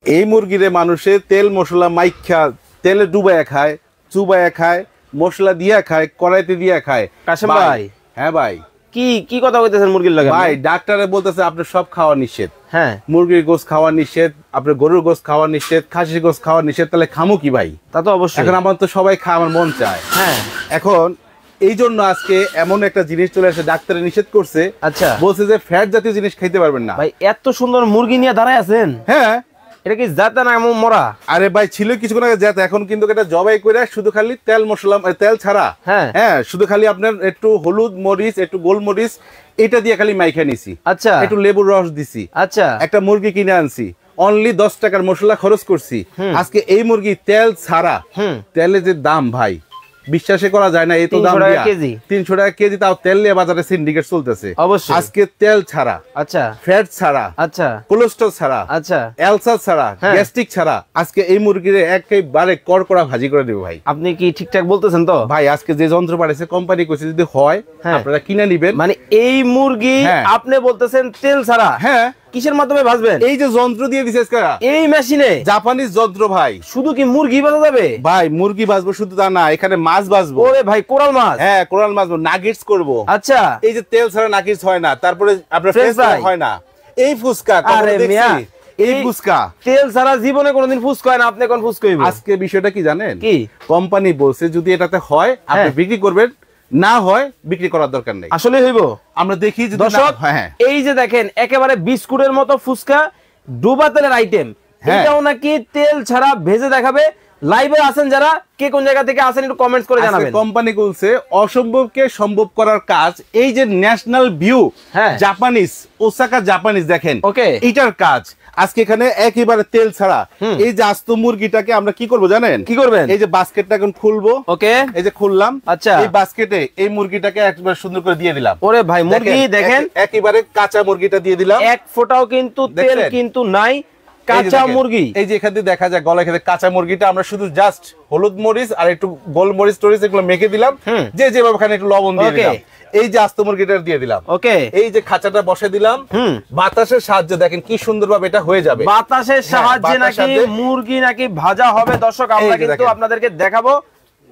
এই মুরগিরে মানুষে তেল মশলা মাইখা তেলে ডুবাইয়া খায়, চুবাইয়া খায়, মশলা দিয়া খায়, কড়াইতে দিয়া খায়। কাশেম ভাই, হ্যাঁ ভাই, কি কথা কইতেছেন মুরগির লাগে? ভাই ডাক্তারে বলতেছে আপনার সব খাওয়া নিষেধ। হ্যাঁ, মুরগির গোশত খাওয়া নিষেধ, আপনার গরুর গোশত খাওয়া নিষেধ, খাসির গোশত খাওয়া নিষেধ। তাহলে খামো কি ভাই? তা তো অবশ্যই। এখন আমার তো সবাই খাওয়া আমার মন চায়। হ্যাঁ, এখন এই জন্য আজকে এমন একটা জিনিস চলে আসে, ডাক্তারে নিষেধ করছে। আচ্ছা, বলছে যে ফ্যাট জাতীয় জিনিস খাইতে পারবেন না। ভাই এত সুন্দর মুরগি নিয়ে দাঁড়ায় আছেন? হ্যাঁ, এটা কি জাতা না মরা? আরে ভাই ছিল কিছুক্ষণ আগে জাত, এখন কিন্তু এটা জবাই করে শুধু খালি তেল মশলা, তেল ছাড়া। হ্যাঁ, শুধু খালি আপনার একটু হলুদ মরিচ, একটু গোলমরিচ, এটা দিয়ে খালি মাইখা নিছি। আচ্ছা, একটু লেবুর রস দিছি। আচ্ছা, একটা মুরগি কিনে আনছি, অনলি 10 টাকার মশলা খরচ করছি। আজকে এই মুরগি তেল ছাড়া, তেলের যে দাম ভাই বিশ্বাসে করা যায় না। এই তো দাম 300 টাকা কেজি, তাও তেল নিয়ে বাজারে সিন্ডিকেট চলতেছে। অবশ্যই আজকে তেল ছাড়া, আচ্ছা, ফ্যাট ছাড়া, আচ্ছা, কোলেস্ট্রল ছাড়া, আচ্ছা, অ্যালসার ছাড়া, গ্যাস্ট্রিক ছাড়া আজকে এই মুরগির একেবারে কড়কড়া ভাজি করে দেব ভাই। আপনি কি ঠিকঠাক বলতেছেন তো? ভাই আজকে যে যন্ত্র বাড়াইছে কোম্পানি কইছে যদি হয় আপনারা কিনে নেবেন। মানে এই মুরগি আপনি বলতেছেন তেল ছাড়া? হ্যাঁ। কিসের মাধ্যমে ভাজবেন? এই যে যন্ত্র দিয়ে বিশেষ করে এই মেশিনে, জাপানিজ যন্ত্র ভাই। শুধু কি মুরগি ভাজা যাবে? ভাই মুরগি ভাজবো শুধু তা না, এখানে মাছ ভাজবো। ওরে ভাই, কোরাল মাছ? হ্যাঁ, কোরাল মাছ, নাগেটস করব। আচ্ছা, এই যে তেল ছাড়া নাগেটস হয় না, তারপরে আপনার ফ্রেঞ্চ ফ্রাই হয় না, এই ফুচকা। আরে মিয়া, এই ফুচকা তেল ছাড়া জীবনে কোনোদিন ফুচকা হয় না, আপনি কোন ফুচকা হইব? আজকে বিষয়টা কি জানেন? কি কোম্পানি বলছে যদি এটাতে হয় আপনি বিক্রি করবেন, না হয় বিক্রি করার দরকার নেই। আসলে হইব? আমরা দেখি যে দর্শক, এই যে দেখেন একেবারে বিস্কুটের মতো ফুচকা, ডুবা তেলের আইটেম, এটাও নাকি তেল ছাড়া ভেজে দেখাবে। লাইভে আছেন যারা, কে কোন জায়গা থেকে আছেন একটু কমেন্টস করে জানাবেন। কোম্পানি বলছে অসম্ভবকে সম্ভব করার কাজ। এই যে national view Japanese, Osaka Japanese, দেখেন এটার কাজ আজকে এখানে একেবারে তেল ছাড়া। এই যে আস্ত মুরগিটাকে আমরা কি করব জানেন? কি করবেন? এই যে বাস্কেটটা এখন খুলবো। ওকে, এই যে খুললাম। আচ্ছা, এই বাস্কেটে এই মুরগিটাকে একবার সুন্দর করে দিয়ে দিলাম। ওরে ভাই, মুরগি দেখেন একেবারে কাঁচা মুরগিটা দিয়ে দিলাম, এক ফোঁটাও কিন্তু তেল কিন্তু নাই, কাঁচা মুরগি। এই যে এখান থেকে দেখা যায় গলা খেতে কাঁচা মুরগিটা আমরা শুধু জাস্ট হলুদ মরিচ আর একটু গোল মরিচ টরিচ এগুলো মেখে দিলাম, যে যেভাবে খানে একটু লবণ দিয়ে দিলাম। এই যে আস্ত মুরগিটা দিয়ে দিলাম। ওকে, এই যে খাঁচাটা বসে দিলাম, বাতাসের সাহায্যে দেখেন কি সুন্দরভাবে এটা হয়ে যাবে। বাতাসের সাহায্যে নাকি মুরগি নাকি ভাজা হবে। দর্শক, আমরা কিন্তু আপনাদেরকে দেখাবো।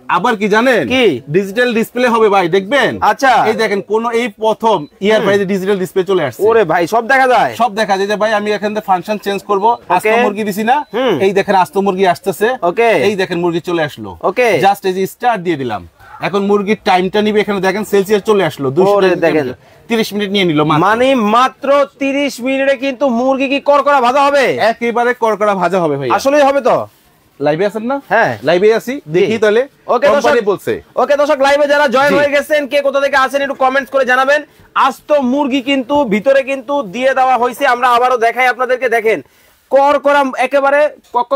আবার কি জানেন? কি ডিজিটাল ডিসপ্লে হবে ভাই, দেখবেন। আচ্ছা, এই দেখেন কোন এই প্রথম ইয়ার ভাই ডিজিটাল ডিসপ্লে চলে আসছে। ওরে ভাই, সব দেখা যায়, সব দেখা যায়। যে ভাই আমি এখান থেকে ফাংশন চেঞ্জ করব, আস্ত মুরগি দিছি না, এই দেখেন আস্ত মুরগি আসতেছে। ওকে, এই দেখেন মুরগি চলে আসলো। ওকে, জাস্ট এই যে স্টার্ট দিয়ে দিলাম। এখন মুরগির টাইমটা নিবে, এখানে দেখেন সেলসিয়াস চলে আসলো। 200 দেখেন 30 মিনিট নিয়ে নিল, মানে মাত্র 30 মিনিটে কিন্তু মুরগি কি কড়কড়া ভাজা হবে? একেবারে কড়কড়া ভাজা হবে ভাই। আসলেই হবে তো? লাইভে আছেন না? হ্যাঁ, লাইভে আছি, দেখি তাহলে। ওকে দর্শক, বলছে ওকে দর্শক, লাইভে যারা জয়েন হয়ে গেছেন, কে কোথা থেকে আছেন একটু কমেন্টস করে জানাবেন। আস্ত মুরগি কিন্তু ভিতরে কিন্তু দিয়ে দেওয়া হয়েছে। আমরা আবারও দেখাই আপনাদেরকে, দেখেন কড়কড়া একেবারে কক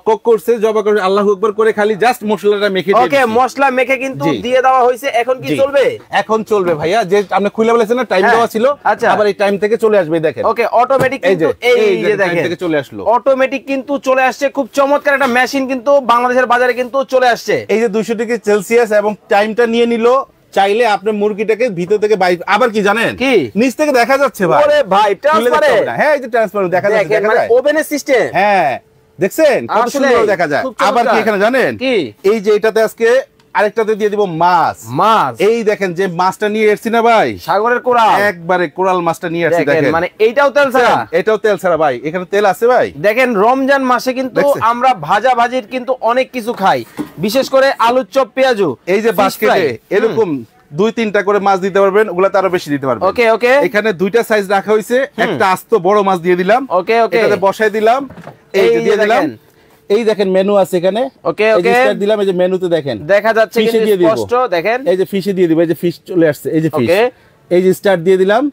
কক করছে, জবা করে আল্লাহু আকবার করে খালি জাস্ট মশলাটা মেখে দিয়েছি। ওকে, মশলা মেখে কিন্তু দিয়ে দেওয়া হয়েছে। এখন কি চলবে? এখন চলবে ভাইয়া, যে আপনি খুলে বলেছেন না টাইম দেওয়া ছিল, আবার এই টাইম থেকে চলে আসবে। দেখেন ওকে, অটোমেটিক কিন্তু এই যে দেখেন থেকে চলে আসলো, অটোমেটিক কিন্তু চলে আসছে। খুব চমৎকার একটা মেশিন কিন্তু বাংলাদেশের বাজারে কিন্তু চলে আসছে। এই যে 200 ডিগ্রি সেলসিয়াস এবং টাইমটা নিয়ে নিল। চাইলে আপনি মুরগিটাকে ভিতর থেকে বাইরে, আবার কি জানেন? কি নিচ থেকে দেখা যাচ্ছে ভাই। ওরে ভাই, ট্রান্সপারেন্ট। হ্যাঁ, এই যে ট্রান্সপারেন্ট দেখা যাচ্ছে, মানে ওভেনের সিস্টেম। হ্যাঁ, দেখছেন কত সুন্দর দেখা যায়। আবার কি এখানে জানেন? কি এই যে এটাতে আজকে আরেকটাতে দিয়ে দিব মাছ। এই দেখেন যে মাছটা নিয়ে এসেছি না ভাই, সাগরের কোরাল, একবারে কোরাল মাছটা নিয়ে আসছি। দেখেন মানে এইটাও তেল ছাড়া, এটাও তেল ছাড়া ভাই। এখানে তেল আছে ভাই। দেখেন রমজান মাসে কিন্তু আমরা ভাজা ভাজির কিন্তু অনেক কিছু খাই, বিশেষ করে আলুর চপ, পেঁয়াজু। এই যে বাস্কেটে এরকম 2-3টা করে মাছ দিতে পারবেন, ওগুলা তো আরো বেশি দিতে পারবেন। ওকে ওকে, এখানে 2টা সাইজ রাখা হয়েছে, একটা আস্ত বড় মাছ দিয়ে দিলাম। ওকে ওকে, এটাতে বসাই দিলাম, এই যে দিয়ে দিলাম। এই দেখেন মেনু আছে এখানে। ওকে ওকে, স্টার্ট দিলাম, এই যে মেনুতে দেখেন দেখা যাচ্ছে কিন্তু স্পষ্ট। দেখেন এই যে ফিশে দিয়ে দিব, এই যে ফিশ চলে আসছে, এই যে ফিশ। এই যে স্টার্ট দিয়ে দিলাম,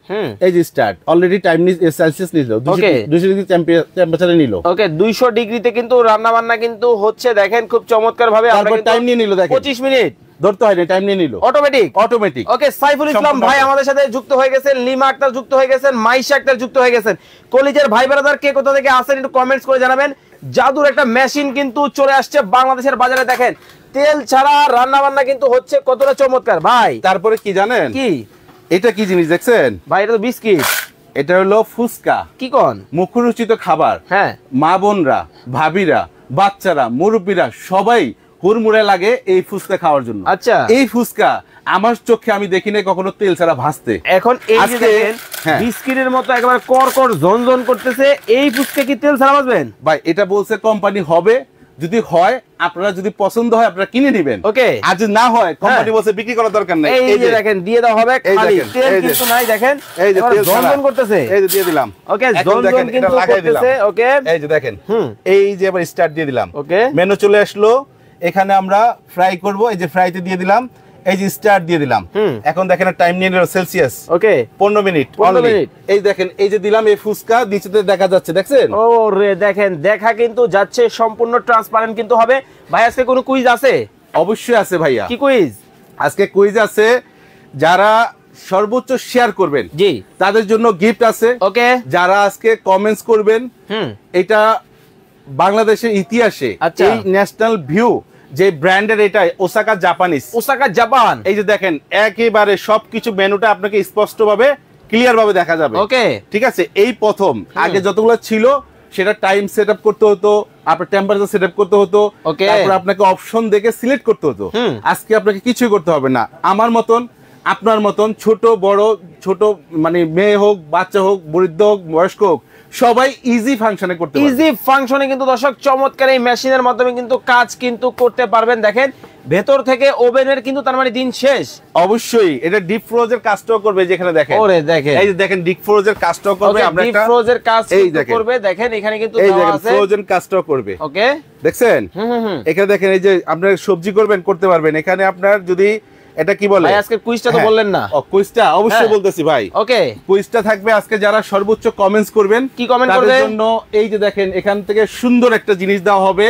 এই যে স্টার্ট অলরেডি টাইম সেলসিয়াস নিল, 200 ডিগ্রি টেম্পারেচারে নিল। ওকে, 200 ডিগ্রিতে কিন্তু রান্না বান্না কিন্তু হচ্ছে। দেখেন খুব চমৎকার ভাবে আমরা টাইম নিয়ে নিল। দেখেন 25 মিনিট ধরতে হয় না, টাইম নিয়ে নিল অটোমেটিক। ওকে, সাইফুল ইসলাম ভাই আমাদের সাথে যুক্ত হয়ে গেছেন, লিমা আক্তার যুক্ত হয়ে গেছেন, মাইশা আক্তার যুক্ত হয়ে গেছেন। কলিজার ভাই ব্রাদার কে কোথা থেকে আসেন একটু কমেন্টস করে জানাবেন। জাদুর একটা মেশিন কিন্তু চলে আসছে বাংলাদেশের বাজারে। দেখেন তেল ছাড়া রান্না বান্না কিন্তু হচ্ছে, কতটা চমৎকার ভাই। তারপরে কি জানেন? কি এটা কি জিনিস দেখছেন ভাই? এটা তো বিস্কিট। এটা হলো ফুচকা। কি কোন? মুখরোচিত খাবার। হ্যাঁ, মা বোনরা, ভাবিরা, বাচ্চারা, মুরব্বীরা সবাই হুড়মুড়ে লাগে এই ফুচকা খাওয়ার জন্য। আচ্ছা, এই ফুচকা আমার চোখে আমি দেখি না কখনো তেল ছাড়া ভাজতে। এখন এই যে দেখেন বিস্কিটের মতো একেবারে কড়কড় ঝনঝন করতেছে, এই ফুচকা কি তেল ছাড়া ভাজবেন? ভাই এটা বলছে কোম্পানি হবে, যদি হয় আপনারা যদি পছন্দ হয় আপনারা কিনে নেবেন। ওকে, আর যদি না হয় কোম্পানি বলছে বিক্রি করার দরকার নাই। এই যে দেখেন দিয়ে দেওয়া হবে, খালি তেল কিন্তু নাই। দেখেন এই যে তেল ঝনঝন করতেছে, এই যে দিয়ে দিলাম। ওকে, ঝনঝন কিন্তু করতেছে। ওকে, এই যে দেখেন, এই যে আবার স্টার্ট দিয়ে দিলাম। ওকে, মেনু চলে আসলো। এখানে আমরা ফ্রাই করব, এই যে ফ্রাইতে দিয়ে দিলাম, এই যে স্টার্ট দিয়ে দিলাম। এখন দেখেন টাইম নিয়ে নিল সেলসিয়াস। ওকে, 15 মিনিট। এই দেখেন, এই যে দিলাম এই ফুচকা নিচেতে দেখা যাচ্ছে, দেখছেন? ও রে, দেখেন দেখা কিন্তু যাচ্ছে, সম্পূর্ণ ট্রান্সপারেন্ট কিন্তু হবে। ভাই আজকে কোনো কুইজ আছে? অবশ্যই আছে ভাইয়া। কি কুইজ? আজকে কুইজ আছে, যারা সর্বোচ্চ শেয়ার করবেন জি তাদের জন্য গিফট আছে। ওকে, যারা আজকে কমেন্টস করবেন, এটা বাংলাদেশের ইতিহাসে এই ন্যাশনাল ভিউ যে ব্র্যান্ডের, এটা ওসাকা জাপানিজ, ওসাকা জাপান। এই যে দেখেন একেবারে সবকিছু মেনুটা আপনাকে স্পষ্ট ভাবে ক্লিয়ার ভাবে দেখা যাবে। ওকে, ঠিক আছে। এই প্রথম, আগে যতগুলো ছিল সেটা টাইম সেট আপ করতে হতো, আপনার টেম্পারেচার সেট আপ করতে হতো, তারপর আপনাকে অপশন দেখে সিলেক্ট করতে হতো। আজকে আপনাকে কিছুই করতে হবে না। আমার মতন, আপনার মতন, ছোট বড়, ছোট মানে মেয়ে হোক, বাচ্চা হোক, বৃদ্ধ হোক, বয়স্ক হোক, সবাই ইজি ফাংশনে করতে পারবে। ইজি ফাংশনে কিন্তু দর্শক চমৎকার এই মেশিনের মাধ্যমে কিন্তু কাজ কিন্তু করতে পারবেন। দেখেন ভেতর থেকে ওভেনের কিন্তু তার মানে দিন শেষ। অবশ্যই এটা ডিপ ফ্রোজের কাজটাও করবে, যেখানে দেখেন, ওরে দেখেন, এই যে দেখেন ডিপ ফ্রোজের কাজটাও করবে। আমরা ডিপ ফ্রোজের কাজ করবে, দেখেন এখানে কিন্তু দেওয়া আছে, ফ্রোজেন কাজটাও করবে। ওকে, দেখছেন? এখানে দেখেন, এই যে আপনারা সবজি করবেন, করতে পারবেন। এখানে আপনার যদি এটা কি বলে, ভাই আজকে কুইজটা তো বললেন না? কুইজটা অবশ্যই বলতেছি ভাই। ওকে, কুইজটা থাকবে আজকে, যারা সর্বোচ্চ কমেন্টস করবেন, কি কমেন্ট করবেন তাদের জন্য এই যে দেখেন এখান থেকে সুন্দর একটা জিনিস দেওয়া হবে।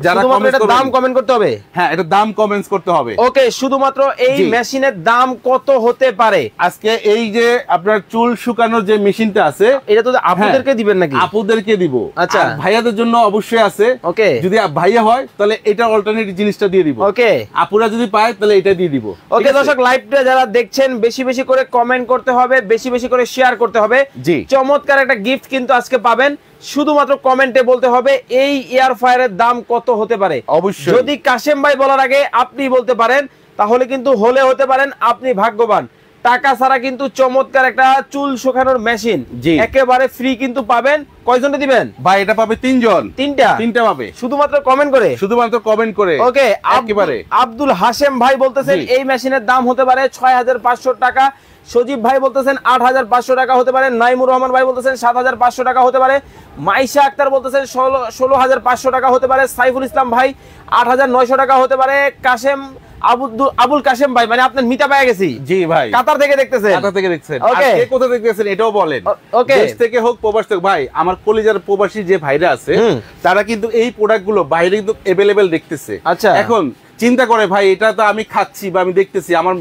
যারা কমেন্ট করবেন, দাম কমেন্ট করতে হবে। হ্যাঁ, এটা দাম কমেন্টস করতে হবে। ওকে, শুধুমাত্র এই মেশিনের দাম কত হতে পারে? আজকে এই যে আপনার চুল শুকানোর যে মেশিনটা আছে, এটা তো আপুদেরকে দিবেন নাকি? আপুদেরকে দিব। আচ্ছা, ভাইয়াদের জন্য অবশ্যই আছে। ওকে, যদি ভাইয়া হয় তাহলে এটা অল্টারনেটিভ জিনিসটা দিয়ে দিব। ওকে, আপুরা যদি পায় তাহলে এটা দিয়ে দিব। ওকে দর্শক, লাইভটা যারা দেখছেন বেশি বেশি করে কমেন্ট করতে হবে, বেশি বেশি করে শেয়ার করতে হবে। জি, চমৎকার একটা গিফট কিন্তু আজকে পাবেন। শুধুমাত্র কমেন্টে বলতে হবে এই এয়ার ফ্রায়ারের দাম কত হতে পারে। অবশ্যই যদি কাশেম ভাই বলার আগে আপনি বলতে পারেন তাহলে কিন্তু হলে হতে পারেন আপনি ভাগ্যবান। টাকা ছাড়া কিন্তু চমৎকার একটা চুল শুকানোর মেশিন একেবারে ফ্রি কিন্তু পাবেন। কয়জনে দিবেন ভাই? এটা পাবে 3 জন। তিনটা পাবে শুধুমাত্র কমেন্ট করে, শুধুমাত্র কমেন্ট করে। ওকে, একেবারে আব্দুল হাশেম ভাই বলতেছেন এই মেশিনের দাম হতে পারে 6500 টাকা। সজীব ভাই বলতেছেন 8500 টাকা হতে পারে। নাইমুর রহমান ভাই বলতেছেন 7500 টাকা হতে পারে। মাইশা আক্তার বলতেছেন 16500 টাকা হতে পারে। সাইফুল ইসলাম ভাই 8900 টাকা হতে পারে। কাশেম আবুল কাশেম ভাই, মানে আপনার মিতা পেয়ে গেছি। জি ভাই, কাতার থেকে দেখতেছেন। কাতার থেকে দেখছেন। ওকে, কে কোথা থেকে দেখছেন এটাও বলেন। ওকে, দেশ থেকে হোক, প্রবাস থেকে। ভাই আমার কলিজার প্রবাসী যে ভাইরা আছে, তারা কিন্তু এই প্রোডাক্টগুলো বাইরে কিন্তু अवेलेबल দেখতেছে। আচ্ছা, এখন চিন্তা করে ভাই, এটা তো আমি খাচ্ছি বা আমি দেখতেছি, আমার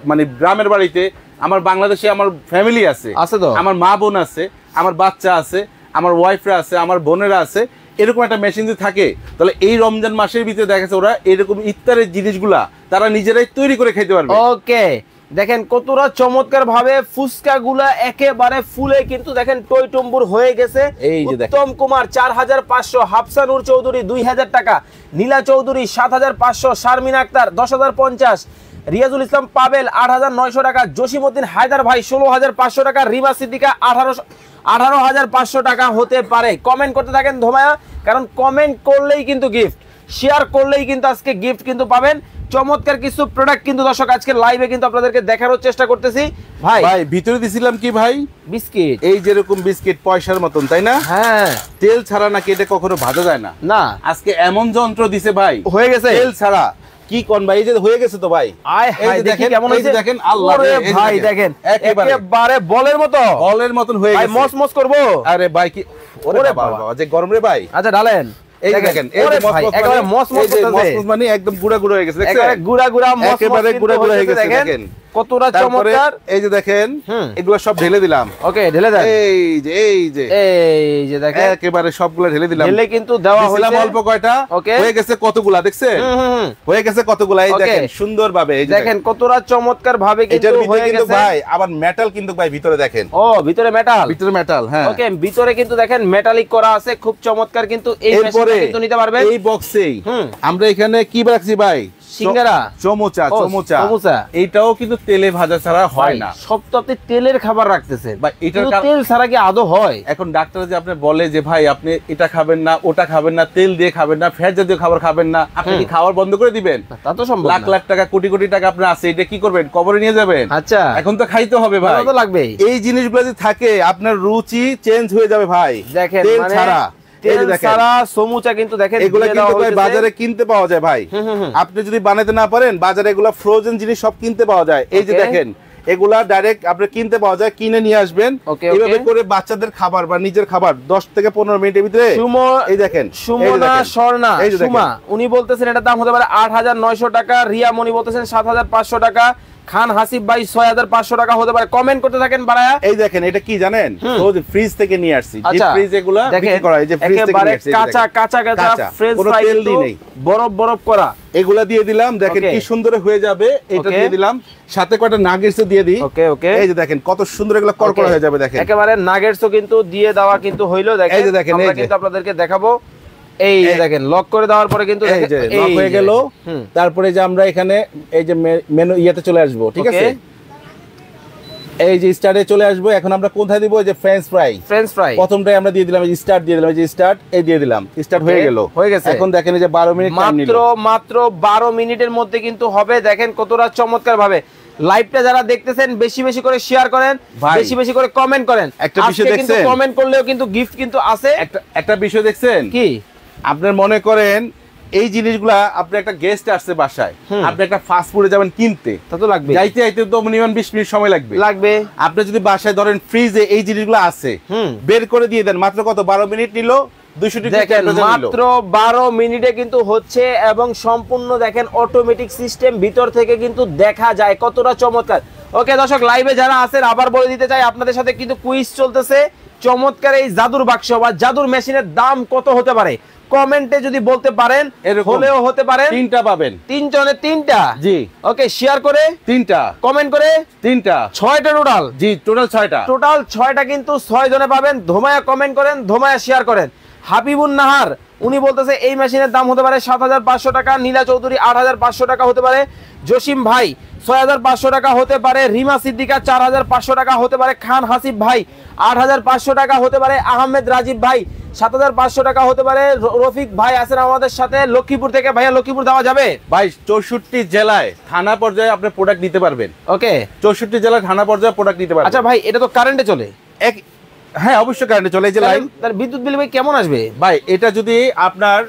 মানে গ্রামের বাড়িতে, আমার বাংলাদেশে আমার ফ্যামিলি আছে, তো আমার মা বোন আছে, আমার বাচ্চা আছে, আমার ওয়াইফরা আছে, আমার বোনেরা আছে। এরকম একটা মেশিন যদি থাকে, তাহলে এই রমজান মাসের ভিতরে দেখা যাচ্ছে ওরা এরকম ইফতারের জিনিসগুলা তারা নিজেরাই তৈরি করে খেতে পারবে। ওকে, দেখেন কতটা চমৎকার ভাবে ফুচকা গুলা একেবারে ফুলে কিন্তু দেখেন টই টম্বুর হয়ে গেছে। উত্তম কুমার 4500, হাফসানুর চৌধুরী 2000 টাকা, নীলা চৌধুরী 7500, শারমিন আক্তার 10050, রিয়াজুল ইসলাম পাবেল 8900 টাকা, জসিমউদ্দিন হায়দার ভাই 16500 টাকা, রিমা সিদ্দিকা 18500 টাকা হতে পারে। কমেন্ট করতে থাকেন ধোমায়া, কারণ কমেন্ট করলেই কিন্তু গিফট, শেয়ার করলেই কিন্তু আজকে গিফট কিন্তু পাবেন। চমৎকার কিছু প্রোডাক্ট কিন্তু দর্শক আজকে লাইভে কিন্তু আপনাদেরকে দেখানোর চেষ্টা করতেছি। ভাই ভিতরে দিছিলাম কি ভাই, বিস্কিট। এই যেরকম বিস্কিট পয়সার মতন, তাই না? হ্যাঁ, তেল ছাড়া নাকি এটা কখনো ভাজা যায় না। না, আজকে এমন যন্ত্র দিছে ভাই, হয়ে গেছে তেল ছাড়া। কি কোন ভাই, এই যে হয়ে গেছে তো ভাই। এই যে দেখেন কেমন হয়েছে, দেখেন আল্লাহ রে ভাই, দেখেন একেবারে বলের মতন হয়ে গেছে। মস মস করব। আরে ভাই কি, ওরে বাবা যে গরম রে ভাই। আচ্ছা ঢালেন, এই দেখেন একেবারে মস মস মানে একদম গুড়া গুড়া হয়ে গেছে। দেখছেন? একেবারে গুড়া গুড়া মস, একেবারে গুড়া গুড়া হয়ে গেছে। দেখেন কতটা চমৎকার। এই যে দেখেন এগুলো সব ঢেলে দিলাম। ওকে, ঢেলে দেন। এই যে দেখেন একেবারে সবগুলো ঢেলে দিলাম। ঢেলে কিন্তু দেওয়া হয়েছে অল্প কয়টা, হয়ে গেছে কতগুলা, দেখছেন হয়ে গেছে কতগুলা। এই দেখেন সুন্দরভাবে, এই দেখেন কতটা চমৎকার ভাবে কিন্তু হয়ে গেছে ভাই। আবার মেটাল কিন্তু ভাই ভিতরে দেখেন। ও ভিতরে মেটাল, ভিতরে মেটাল। হ্যাঁ ওকে, ভিতরে কিন্তু দেখেন মেটালিক করা আছে, খুব চমৎকার। কিন্তু এই মেশিনটা কিন্তু নিতে পারবেন এই বক্সেই। আমরা এখানে কি রাখছি ভাই? সিঙ্গারা, চমচা। এইটাও কিন্তু তেলে ভাজা ছাড়া হয় না। সব তো আপনি তেলের খাবার রাখতেছেন ভাই, এটার তেল ছাড়া কি আদৌ হয়? এখন ডাক্তার যে আপনি বলে যে ভাই আপনি এটা খাবেন না, ওটা খাবেন না, তেল দিয়ে খাবেন না, ফ্যাট জাতীয় খাবার খাবেন না, আপনি কি খাবার বন্ধ করে দিবেন? তা তো সম্ভব না। লাখ লাখ টাকা, কোটি কোটি টাকা আপনার আছে, এটা কি করবেন? কবরে নিয়ে যাবেন? আচ্ছা, এখন তো খাইতে হবে ভাই, তো লাগবেই। এই জিনিসগুলো যদি থাকে আপনার রুচি চেঞ্জ হয়ে যাবে ভাই। দেখেন তেল ছাড়া বাজারে কিনতে পাওয়া যায় ভাই। আপনি যদি বানাতে না পারেন, বাজারে এগুলা ফ্রোজেন জিনিস সব কিনতে পাওয়া যায়। এই যে দেখেন এগুলা ডাইরেক্ট আপনি কিনতে পাওয়া যায়, কিনে নিয়ে আসবেন। এইভাবে করে বাচ্চাদের খাবার বা নিজের খাবার 10 থেকে 15 মিনিটের ভিতরে। এই দেখেন সুমনা স্বর্ণা সুমা উনি বলতেছেন এটার দাম হতে পারে 8,900 টাকা। রিয়া মনি বলতেছেন 7,500 টাকা। খান হাসিব ভাই 6,500 টাকা হতে পারে। কমেন্ট করতে থাকেন বাড়ায়া। এই দেখেন এটা কি জানেন? ফ্রিজ থেকে নিয়ে আসছি। ডিপ ফ্রিজ এগুলা বিক্রি করা, এই যে ফ্রিজ থেকে নিয়ে আসছি। কাঁচা ফ্রেশ ফ্রাই, তেল দিই নেই, বরফ করা। এগুলা দিয়ে দিলাম, দেখেন কি সুন্দর হয়ে যাবে। এটা দিয়ে দিলাম, সাথে কয়টা নাগেটস দিয়ে দিই। ওকে, এই যে দেখেন কত সুন্দর এগুলা কড়কড়া হয়ে যাবে। দেখেন একেবারে নাগেটসও কিন্তু দিয়ে দেওয়া কিন্তু হইলো। দেখেন এই যে দেখেন, আমরা কিন্তু আপনাদেরকে দেখাবো। এই যে দেখেন লক করে দেওয়ার পরে কিন্তু এই যে লক হয়ে গেল। তারপরে যে আমরা এখানে এই যে মেনু ইয়েতে চলে আসবো, ঠিক আছে? এই যে স্টার্টে চলে আসবো। এখন আমরা কোথায় দিব? যে ফ্রেঞ্চ ফ্রাই প্রথমটাই আমরা দিয়ে দিলাম, এই যে স্টার্ট দিয়ে দিলাম, এই যে স্টার্ট এই দিয়ে দিলাম। স্টার্ট হয়ে গেছে। এখন দেখেন এই যে 12 মিনিট মাত্র 12 মিনিটের মধ্যে কিন্তু হবে। দেখেন কতটা চমৎকার ভাবে। লাইভটা যারা দেখতেছেন বেশি বেশি করে শেয়ার করেন, বেশি বেশি করে কমেন্ট করেন। একটা বিষয় দেখছেন, কমেন্ট করলেও কিন্তু গিফট কিন্তু আছে। একটা বিষয় দেখছেন কি? আপনার মনে করেন এই জিনিসগুলা, আপনি একটা গেস্ট আসছে বাসায়, আপনি একটা ফাস্ট ফুডে যাবেন কিনতে, তা তো লাগবে। যাইতে তো মিনিমাম 20 মিনিট সময় লাগবে। আপনি যদি বাসায় ধরেন ফ্রিজে এই জিনিসগুলো আছে, বের করে দিয়ে দেন, মাত্র কত 12 মিনিট নিল, 200 টাকা মাত্র 12 মিনিটে কিন্তু হচ্ছে। এবং সম্পূর্ণ দেখেন অটোমেটিক সিস্টেম, ভিতর থেকে কিন্তু দেখা যায় কতটা চমৎকার। ওকে দর্শক, লাইভে যারা আছেন আবার বলে দিতে চাই, আপনাদের সাথে কিন্তু কুইজ চলতেছে। চমৎকার এই জাদুর বাক্স বা জাদুর মেশিনের দাম কত হতে পারে কমেন্টে যদি বলতে পারেন, হলেও হতে পারে 3টা পাবেন। 3 জনে 3টা। জি ওকে, শেয়ার করে 3টা, কমেন্ট করে 3টা, 6টা টোটাল। জি টোটাল 6টা, টোটাল 6টা কিন্তু 6 জনে পাবেন। ধোমায়া কমেন্ট করেন, ধোমায়া শেয়ার করেন। হাবিবুন নাহার উনি বলতেছে এই মেশিনের দাম হতে পারে 7,500 টাকা। নীলা চৌধুরী 8,500 টাকা হতে পারে। জসিম ভাই 6,500 টাকা হতে পারে। রিমা সিদ্দিকা 4,500 টাকা হতে পারে। খান হাসিব ভাই 8,500 টাকা হতে পারে। আহমেদ রাজীব ভাই 7,500 টাকা হতে পারে। রফিক ভাই আছেন আমাদের সাথে লক্ষ্মীপুর থেকে। ভাইয়া লক্ষ্মীপুর দেওয়া যাবে? ভাই 64 জেলায় থানা পর্যায়ে আপনি প্রোডাক্ট দিতে পারবেন। ওকে, 64 জেলায় থানা পর্যায়ে প্রোডাক্ট দিতে পারবেন। আচ্ছা ভাই, এটা তো কারেন্টে চলে? হ্যাঁ অবশ্যই কারেন্টে চলে। এই যে লাইন, তার বিদ্যুৎ বিল ভাই কেমন আসবে? ভাই এটা যদি আপনার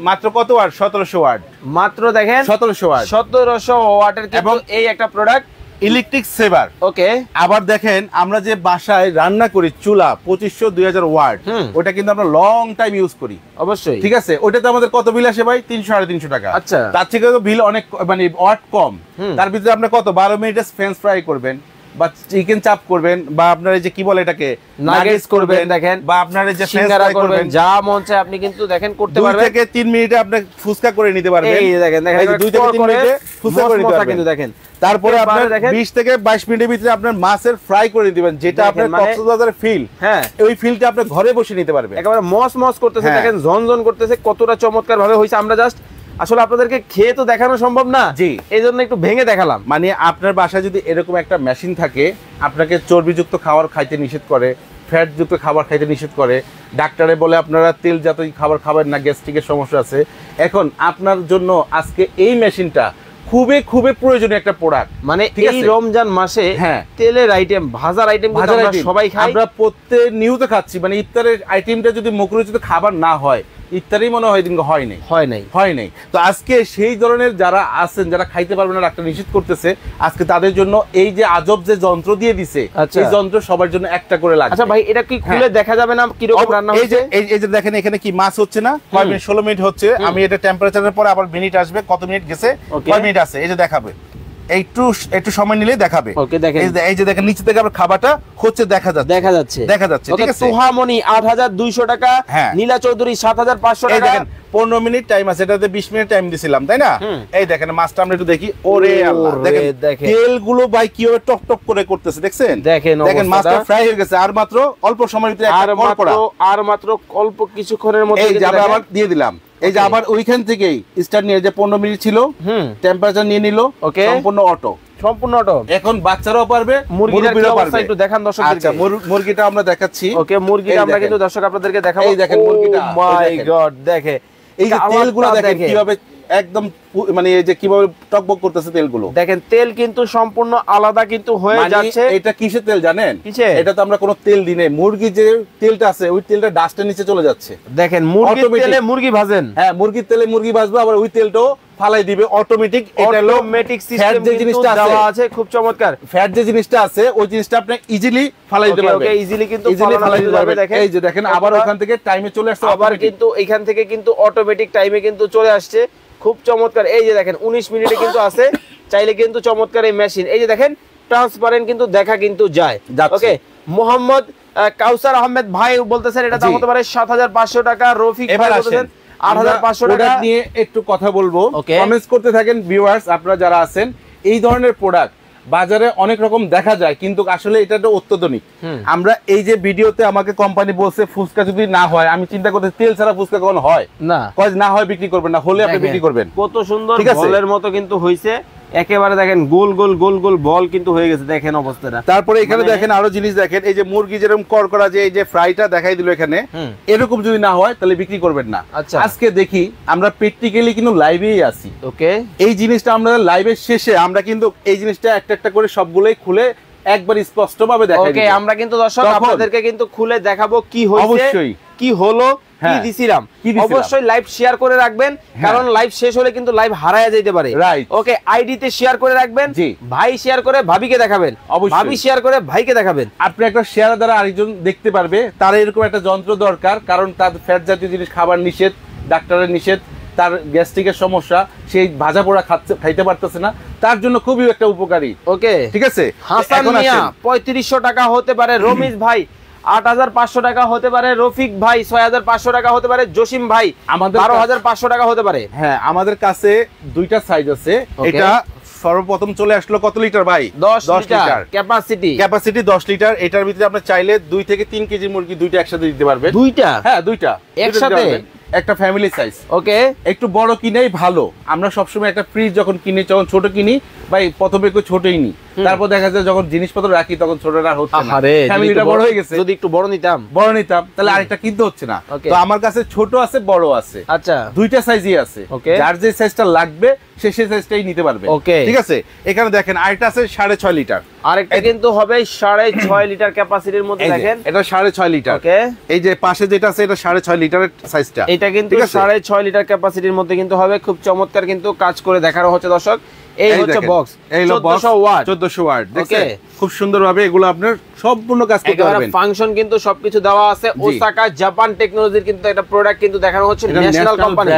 মাত্র কত ওয়াট? 1700 ওয়াট মাত্র। দেখেন 1700 ওয়াট, 1700 ওয়াটের কিন্তু এই একটা প্রোডাক্ট, ইলেকট্রিক সেভার। ওকে, আবার দেখেন আমরা যে বাসায় রান্না করি চুলা 2500-2000 ওয়াট, ওটা কিন্তু আমরা লং টাইম ইউজ করি। অবশ্যই, ঠিক আছে। ওটাতে আমাদের কত বিল আসে ভাই? 300-350 টাকা। আচ্ছা, তার থেকে তো বিল অনেক, মানে ওয়াট কম। তার ভিতরে আপনি কত 12 মিনিটে ফ্রেঞ্চ ফ্রাই করবেন, বা চিকেন চাপ করবেন, বা আপনার এই যে কি বলে এটাকে নাগেটস করবেন, দেখেন, বা আপনার এই যে সিঙ্গারা করবেন, যা মন চায় আপনি কিন্তু দেখেন করতে পারবেন। 2 থেকে 3 মিনিটে আপনি ফুসকা করে নিতে পারবেন। এই দেখেন, 2 থেকে 3 মিনিটে ফুসকা করে নিতে পারবেন কিন্তু দেখেন। তারপরে আপনার 20 থেকে 22 মিনিটের ভিতরে আপনার মাছের ফ্রাই করে দিবেন, যেটা আপনার কক্সবাজারের ফিল। হ্যাঁ, ওই ফিলটা আপনি ঘরে বসে নিতে পারবেন। একেবারে মস করতেছে, দেখেন ঝনঝন করতেছে, কতটা চমৎকার ভাবে হইছে। আমরা জাস্ট আসলে আপনাদেরকে খেয়ে তো দেখানো সম্ভব না, জি, এই জন্য একটু ভেঙে দেখালাম। মানে আপনার বাসায় যদি এরকম একটা মেশিন থাকে, আপনাকে চর্বিযুক্ত খাবার খাইতে নিষেধ করে, ফ্যাট যুক্ত খাবার খাইতে নিষেধ করে, ডাক্তারে বলে আপনারা তেল জাতীয় খাবার খাবেন না, গ্যাস্ট্রিকের সমস্যা আছে, এখন আপনার জন্য আজকে এই মেশিনটা খুবই খুবই প্রয়োজনীয় একটা প্রোডাক্ট। মানে এই রমজান মাসে তেলের আইটেম, ভাজার আইটেম সবাই খাই, আমরা প্রত্যেক নিয়মিত খাচ্ছি। মানে ইফতারের আইটেমটা যদি মুখরোচিত খাবার না হয়, ইফতারই মনে হয় দিনকে হয় নাই। তো আজকে সেই ধরনের যারা আছেন, যারা খাইতে পারবে না, ডাক্তার নিষেধ করতেছে, আজকে তাদের জন্য এই যে আজব যে যন্ত্র দিয়ে দিছে, এই যন্ত্র সবার জন্য একটা করে লাগবে। আচ্ছা ভাই, এটা কি খুলে দেখা যাবে না কি রকম রান্না হচ্ছে? এই যে দেখেন এখানে কি মাছ হচ্ছে না, 16 মিনিট হচ্ছে। আমি এটা টেম্পারেচারের পরে আবার মিনিট আসবে, কত মিনিট গেছে, কয় মিনিট আছে, এই যে দেখাবে। একটু একটু সময় নিলে দেখাবে। ওকে দেখেন, এই যে দেখেন নিচে থেকে আবার খাবারটা হচ্ছে দেখা যাচ্ছে ঠিক আছে। সোহামণি 8200 টাকা, নীলা চৌধুরী 7500 টাকা। দেখেন 15 মিনিট টাইম আছে, এটাতে 20 মিনিট টাইম দিছিলাম তাই না? এই দেখেন মাছটা আমরা একটু দেখি। ওরে আল্লাহ, দেখেন তেলগুলো ভাই কিভাবে টক টক করে করতেছে দেখছেন? দেখেন মাছটা ফ্রাই হয়ে গেছে, আর মাত্র অল্প সময়ের ভিতরে আর মাত্র অল্প কিছুক্ষণের মধ্যে এই যে আবার দিয়ে দিলাম। এই যে আবার ওইখান থেকেই স্টার্ট নিয়ে যে 15 মিনিট ছিল টেম্পারেচার নিয়ে নিল, সম্পূর্ণ অটো এখন বাচ্চারাও পারবে, মুরগিটাও পারবে। একটু দেখান দর্শকদের। আচ্ছা মুরগিটা আমরা দেখাচ্ছি। ওকে মুরগিটা আমরা কিন্তু দর্শক আপনাদেরকে দেখাবো। এই দেখেন মুরগিটা, মাই গড দেখে এই যে তেলগুলো দেখেন কিভাবে একদম মানে এই যে কিভাবে টকবক করতেছে তেলগুলো দেখেন। তেল কিন্তু সম্পূর্ণ আলাদা কিন্তু হয়ে যাচ্ছে। এটা কিসের তেল জানেন? এটা তো আমরা কোনো তেল দিই নাই, মুরগি যে তেলটা আছে ওই তেলটা ডাস্টের নিচে চলে যাচ্ছে। দেখেন মুরগির তেলে মুরগি ভাজেন, হ্যাঁ মুরগির তেলে মুরগি ভাজবে, আবার ওই তেলটাও ফালাই দিবে অটোমেটিক। এটা হলো অটোমেটিক সিস্টেম যে জিনিসটা দেওয়া আছে, খুব চমৎকার। ফ্যাট যে জিনিসটা আছে ওই জিনিসটা আপনি ইজিলি ফালাই দিতে পারবেন। ওকে ইজিলি কিন্তু ফালাই দিতে পারবেন। দেখেন এই যে দেখেন আবার ওখান থেকে টাইমে চলে আসছে, আবার কিন্তু এখান থেকে কিন্তু অটোমেটিক টাইমে কিন্তু চলে আসছে, খুব চমৎকার। এই যে দেখেন 19 মিনিটে কিন্তু আছে, চাইলে কিন্তু চমৎকার এই মেশিন। এই যে দেখেন ট্রান্সপারেন্ট কিন্তু দেখা কিন্তু যায়। ওকে মোহাম্মদ কাউসার আহমেদ ভাই বলতেছেন এটা দাম হতে পারে 7500 টাকা। রফিক ভাই বলতেছেন 8500 টাকা। নিয়ে একটু কথা বলবো, কমেন্টস করতে থাকেন ভিউয়ার্স। আপনারা যারা আছেন এই ধরনের প্রোডাক্ট বাজারে অনেক রকম দেখা যায়, কিন্তু আসলে এটা একটা অত্যাধুনিক। আমরা এই যে ভিডিওতে আমাকে কোম্পানি বলছে ফুচকা যদি না হয়, আমি চিন্তা করতে তেল ছাড়া ফুচকা কখনো হয় না, না হয় বিক্রি করবেন না, হলে আপনি বিক্রি করবেন। কত সুন্দর বলের মতো কিন্তু হইছে, একেবারে দেখেন গোল গোল গোল গোল বল কিন্তু হয়ে গেছে, দেখেন অবস্থাটা। তারপরে এখানে দেখেন আরো জিনিস দেখেন, এই যে মুরগি যেরকম করা যে এই যে ফ্রাইটা দেখাই দিল এখানে, এরকম যদি না হয় তাহলে বিক্রি করবেন না। আজকে দেখি আমরা প্র্যাকটিক্যালি কিন্তু লাইভেই আছি। ওকে এই জিনিসটা আমরা লাইভের শেষে আমরা কিন্তু এই জিনিসটা একটা একটা করে সবগুলোই খুলে একবার স্পষ্ট ভাবে দেখাই দিব। ওকে আমরা কিন্তু দর্শক আপনাদেরকে কিন্তু খুলে দেখাবো কি হইছে, অবশ্যই কি হলো, কি দিছিলাম। অবশ্যই লাইভ শেয়ার করে রাখবেন, কারণ লাইভ শেষ হলে কিন্তু লাইভ হারায়া যেতে পারে। ওকে আইডি তে শেয়ার করে রাখবেন, ভাই শেয়ার করে ভাবিকে দেখাবেন, ভাবি শেয়ার করে ভাইকে দেখাবেন। আপনি একটা শেয়ার দ্বারা আরেকজন দেখতে পারবে, তার এরকম একটা যন্ত্র দরকার, কারণ তার ফ্যাট জাতীয় জিনিস খাবার নিষেধ, ডাক্তারের নিষেধ, তার গ্যাস্ট্রিকের সমস্যা, সেই ভাজা পোড়া খাইতে পারতেছে না, তার জন্য খুবই একটা উপকারী। ওকে ঠিক আছে। হাসান মিয়া 3500 টাকা হতে পারে, রমিজ ভাই 8500 টাকা হতে পারে, রফিক ভাই 6500 টাকা হতে পারে, জসিম ভাই আমাদের 12500 টাকা হতে পারে। হ্যাঁ আমাদের কাছে দুইটা সাইজ আছে। এটা সর্বপ্রথম চলে আসলো কত লিটার ভাই? 10 লিটার ক্যাপাসিটি 10 লিটার। এটার ভিতরে আপনি চাইলে 2 থেকে 3 কেজি মুরগি দুইটা একসাথে দিতে পারবেন। দুইটা? হ্যাঁ দুইটা একসাথে, একটা ফ্যামিলি সাইজ। ওকে একটু বড় কিনেই ভালো। আমরা সবসময় একটা ফ্রিজ যখন কিনি, যখন ছোট কিনি ভাই প্রথমে একটু ছোটই নি, তারপর দেখা যায় যখন জিনিসপত্র রাখি তখন ছোটটা হচ্ছে না, ফ্যামিলিটা বড় হয়ে গেছে। যদি একটু বড় নিতাম তাহলে আরেকটা কিনতে হচ্ছে না। তো আমার কাছে ছোট আছে, বড় আছে। আচ্ছা দুইটা সাইজই আছে, যার যে সাইজটা লাগবে সে সেই সাইজটাই নিতে পারবে। ঠিক আছে। এখানে দেখেন আরেকটা আছে 6.5 লিটার, আরেকটা কিন্তু হবে 6.5 লিটার ক্যাপাসিটির মধ্যে। দেখেন এটা 6.5 লিটার। এই যে পাশে যেটা আছে এটা 6.5 লিটারের সাইজটা, এটা কিন্তু 6.5 লিটার ক্যাপাসিটির মধ্যে কিন্তু হবে। খুব চমৎকার কিন্তু কাজ করে দেখানো হচ্ছে দর্শক। এই হচ্ছে বক্স, 1400 ওয়াট, 1400 ওয়াট। দেখেন খুব সুন্দরভাবে এগুলো আপনার সম্পূর্ণ কাজ করতে পারবেন। ফাংশন কিন্তু সবকিছু দেওয়া আছে। ওসাকা জাপান টেকনোলজির কিন্তু একটা প্রোডাক্ট কিন্তু দেখানো হচ্ছে, ন্যাশনাল কোম্পানি,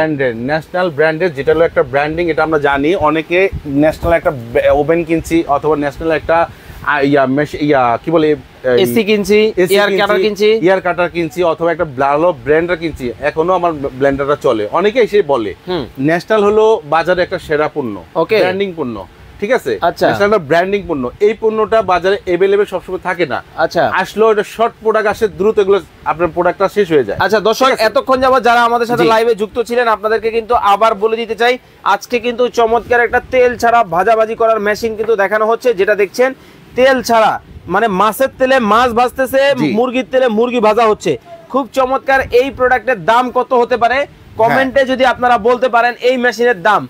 ন্যাশনাল ব্র্যান্ডের, যেটা হলো একটা ব্র্যান্ডিং। এটা আমরা জানি, অনেকে ন্যাশনাল একটা ওভেন কিনছি অথবা ন্যাশনাল একটা কি বলে এসি কিনছি, এয়ার কাটার কিনছি অথবা একটা ভালো ব্র্যান্ডার কিনছি, এখনো আমার ব্লেন্ডারটা চলে। অনেকে এসে বলে ন্যাশনাল হলো বাজারে একটা সেরা পণ্য, ব্র্যান্ডিং পণ্য। ঠিক আছে, ন্যাশনাল ব্র্যান্ডিং পণ্য। এই পণ্যটা বাজারে अवेलेबल সবসময় থাকে না। আচ্ছা আসলে এটা শর্ট প্রোডাক্ট আসে, দ্রুত এগুলো আপনার প্রোডাক্টটা শেষ হয়ে যায়। আচ্ছা দর্শক এতক্ষণ যাবত যারা আমাদের সাথে লাইভে যুক্ত ছিলেন, আপনাদেরকে কিন্তু আবার বলে দিতে চাই, আজকে কিন্তু চমৎকার একটা তেল ছাড়া ভাজাভাজি করার মেশিন কিন্তু দেখানো হচ্ছে। যেটা দেখছেন তেল ছাড়া, মানে মাছের তেলে মাছ ভাজতেছে, মুরগির তেলে মুরগি ভাজা হচ্ছে। খুব চমৎকার। এই প্রোডাক্টের দাম কত হতে পারে কমেন্টে যদি আপনারা বলতে পারেন এই মেশিনের দাম।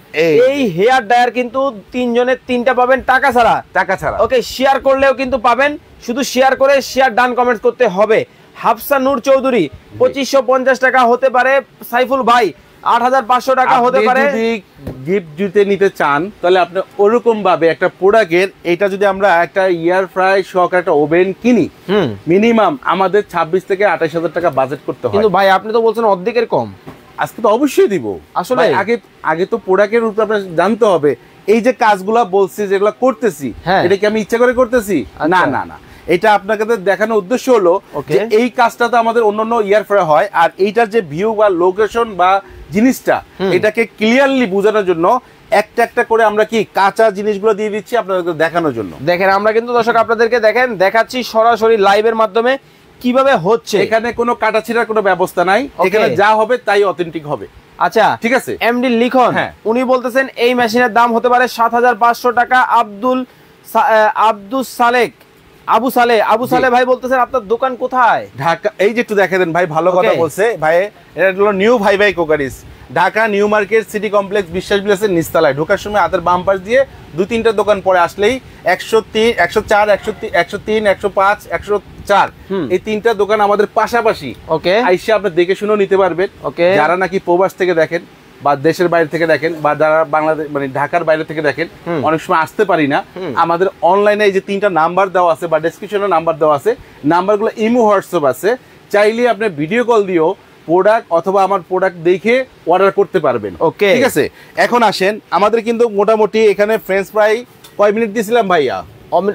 এই হেয়ার ড্রায়ার কিন্তু 3 জনের 3টা পাবেন টাকা ছাড়া। ওকে শেয়ার করলেও কিন্তু পাবেন, শুধু শেয়ার করে শেয়ার ডান কমেন্ট করতে হবে। হাফসা নূর চৌধুরী 2550 টাকা হতে পারে, সাইফুল ভাই 8500 টাকা হতে পারে। যদি গিফট জুতে নিতে চান তাহলে আপনি ওরকম ভাবে একটা প্রোডাক্টের, এটা যদি আমরা একটা এয়ার ফ্রাই সহকারে একটা ওভেন কিনি, মিনিমাম আমাদের 26 থেকে 28000 টাকা বাজেট করতে হয়। কিন্তু ভাই আপনি তো বলছেন অর্ধেকের কম। আজকে তো অবশ্যই দিব। আসলে আগে তো প্রোডাক্টের উপর আপনার জানতে হবে এই যে কাজগুলা বলছি যেগুলা করতেছি এটা কি আমি ইচ্ছা করে করতেছি? না না না, এটা আপনাকে দেখানোর উদ্দেশ্য হলো যে এই কাজটা তো আমাদের অন্যান্য ইয়ার ফ্রে হয়, আর এইটার যে ভিউ বা লোকেশন বা জিনিসটা এটাকে ক্লিয়ারলি বোঝানোর জন্য একটা একটা করে আমরা কি কাঁচা জিনিসগুলো দিয়ে দিচ্ছি আপনাদের দেখানোর জন্য। দেখেন আমরা কিন্তু দর্শক আপনাদেরকে দেখাচ্ছি সরাসরি লাইভের মাধ্যমে কিভাবে হচ্ছে। এখানে কোনো কাটাছিড়ার কোনো ব্যবস্থা নাই, এখানে যা হবে তাই অথেন্টিক হবে। আচ্ছা ঠিক আছে, এমডি লিখন উনি বলতেছেন এই মেশিনের দাম হতে পারে ৭৫০০ টাকা। আবু সালে ভাই বলতেছেন আপনার দোকান কোথায়? ঢাকা। এই যে একটু দেখে দেন ভাই, ভালো কথা বলছে ভাই। এটা হলো new Bhai crockeries, Dhaka new market city complex Biswas বিলাসের নিচতলায়। ঢোকার সময় হাতের বাম পাশ দিয়ে ২-৩টা দোকান পরে আসলেই ১০৩, ১০৪, ১০৩, ১০৫, ১০৪ এই ৩টা দোকান আমাদের পাশাপাশি। ওকে, আইসা আপনি দেখে শুনেও নিতে পারবেন। ওকে, যারা নাকি প্রবাস থেকে দেখেন বা দেশের বাইরে থেকে দেখেন বা যারা বাংলাদেশ মানে ঢাকার বাইরে থেকে দেখেন, অনেক সময় আসতে পারি না, আমাদের অনলাইনে এই যে ৩টা নাম্বার দেওয়া আছে বা ডেসক্রিপশনে নাম্বার দেওয়া আছে, নাম্বারগুলো ইমো হোয়াটসঅ্যাপ আছে, চাইলে আপনি ভিডিও কল দিয়েও প্রোডাক্ট অথবা আমার প্রোডাক্ট দেখে অর্ডার করতে পারবেন। ওকে, ঠিক আছে। এখন আসেন, আমাদের কিন্তু মোটামুটি এখানে ফ্রেঞ্চ ফ্রাই কয় মিনিট দিয়েছিলাম ভাইয়া?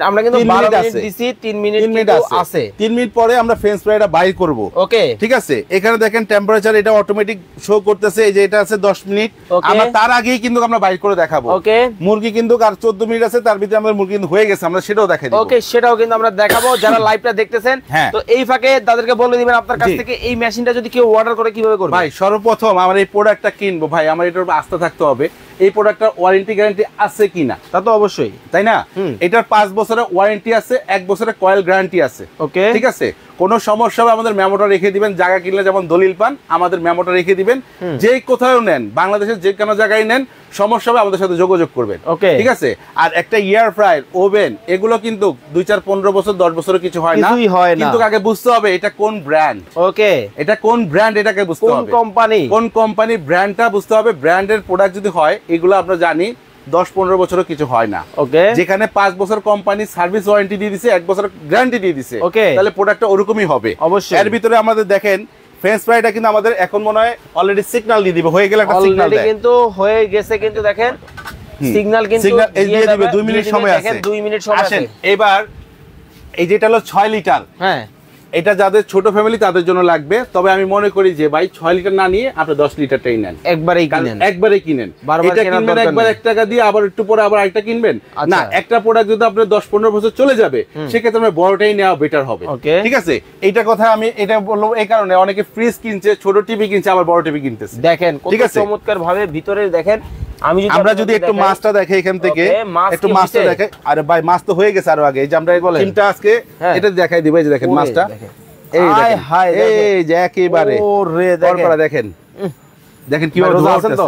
আমরা কিন্তু 12 মিনিট দিছি, 3 মিনিট আছে। 3 মিনিট পরে আমরা ফ্রেঞ্চ ফ্রাইটা বাইর করব। ওকে, ঠিক আছে। এখানে দেখেন টেম্পারেচার এটা অটোমেটিক শো করতেছে, এই যে এটা আছে 10 মিনিট। আমরা তার আগেই কিন্তু আমরা বাইর করে দেখাবো। ওকে, মুরগি কিন্তু আর 14 মিনিট আছে, তার ভিতরে আমাদের মুরগি কিন্তু হয়ে গেছে, আমরা সেটাও দেখাই দেব। ওকে, সেটাও কিন্তু আমরা দেখাবো যারা লাইভটা দেখতেছেন। তো এই ফাঁকে তাদেরকে বলে দিবেন আপনার কাছ থেকে এই মেশিনটা যদি কেউ অর্ডার করে কিভাবে করবে। ভাই সর্বপ্রথম আমার এই প্রোডাক্টটা কিনবো ভাই, আমার এটার উপর আস্থা থাকতে হবে এই প্রোডাক্টটার ওয়ারেন্টি গ্যারান্টি আছে কিনা। তা তো অবশ্যই, তাই না? এটার 5 বছরের ওয়ারেন্টি আছে, 1 বছরের কয়েল গ্যারান্টি আছে। ওকে, ঠিক আছে। কোনো সমস্যা হবে আমাদের মেমোটা রেখে দিবেন, জায়গা কিনলে যেমন দলিল পান আমাদের মেমোটা রেখে দিবেন। যে কোথাও নেন, বাংলাদেশের যে কোনো জায়গায় নেন, সমস্যা হবে আমাদের সাথে যোগাযোগ করবেন। ওকে, ঠিক আছে। আর একটা এয়ার ফ্রায়ার, ওভেন এগুলো কিন্তু 2, 4, 15 বছর 10 বছরের কিছু হয় না, কিন্তু আগে বুঝতে হবে এটা কোন ব্র্যান্ড। ওকে, এটা কোন ব্র্যান্ড এটাকে বুঝতে হবে, কোন কোম্পানি ব্র্যান্ডটা বুঝতে হবে। ব্র্যান্ডের প্রোডাক্ট যদি হয় এগুলো আমরা জানি 10-15 বছরও কিছু হয় না। ওকে, যেখানে 5 বছর কোম্পানি সার্ভিস ওয়ারেন্টি দিয়ে দিছে, 1 বছর গ্যারান্টি দিয়ে দিছে, ওকে, তাহলে প্রোডাক্টটা ওরকমই হবে অবশ্যই। এর ভিতরে আমাদের দেখেন ফ্রেঞ্চ ফ্রাইটা কিন্তু আমাদের এখন মনে হয় অলরেডি সিগন্যাল দিয়ে দিবে, হয়ে গেল একটা সিগন্যাল দেয়, কিন্তু হয়ে গেছে, কিন্তু দেখেন সিগন্যাল কিন্তু দিয়ে দিবে। 2 মিনিট সময় আছে, 2 মিনিট সময় আছে। এবার এই যেটা হলো 6 লিটার, হ্যাঁ এটা যাদের ছোট ফ্যামিলি তাদের জন্য লাগবে। তবে আমি মনে করি যে ভাই 6 লিটার না নিয়ে আপনি 10 লিটারটাই নেন, একবারেই কিনেন। এটা কিনবেন একবার 1 টাকা দিয়ে, আবার একটু পরে আবার আরেকটা কিনবেন না। একটা প্রোডাক্ট যদি আপনার 10-15 বছর চলে যাবে, সেক্ষেত্রে আমরা বড়টাই নেওয়া বেটার হবে। ঠিক আছে। এইটা কথা আমি এটা বললাম এই কারণে, অনেকে ফ্রিজ কিনছে, ছোট টিভি কিনছে, আবার বড় টিভি কিনতেছে। দেখেন কত চমৎকার ভাবে ভিতরে দেখেন। আমরা যদি একটু মাছটা দেখে এখান থেকে একটু মাছটা দেখে, আরে ভাই মাছ তো হয়ে গেছে আরো আগে। এই যে আমরা চিমটা আজকে এটা দেখাই দিব, এই যে দেখেন মাছটা, এই দেখেন, এই যে একেবারে ওরে দেখেন দেখেন কি রোজা আছে তো